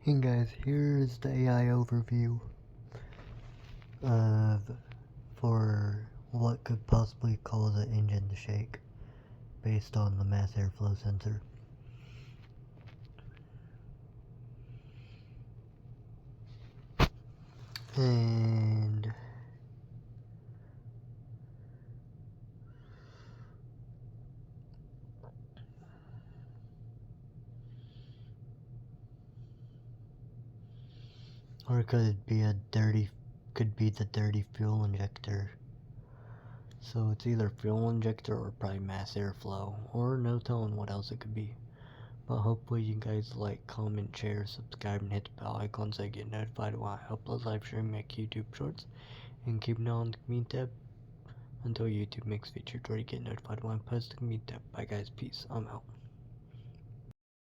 Hey guys, here's the AI overview for what could possibly cause an engine to shake based on the mass airflow sensor. And or could it be the dirty fuel injector. So it's either fuel injector or probably mass airflow, or no telling what else it could be. But hopefully you guys like, comment, share, subscribe, and hit the bell icon so you get notified when I upload live stream, make YouTube shorts, and keep an eye on the community tab until YouTube makes featured where you get notified when I post the community tab. Bye guys, peace, I'm out.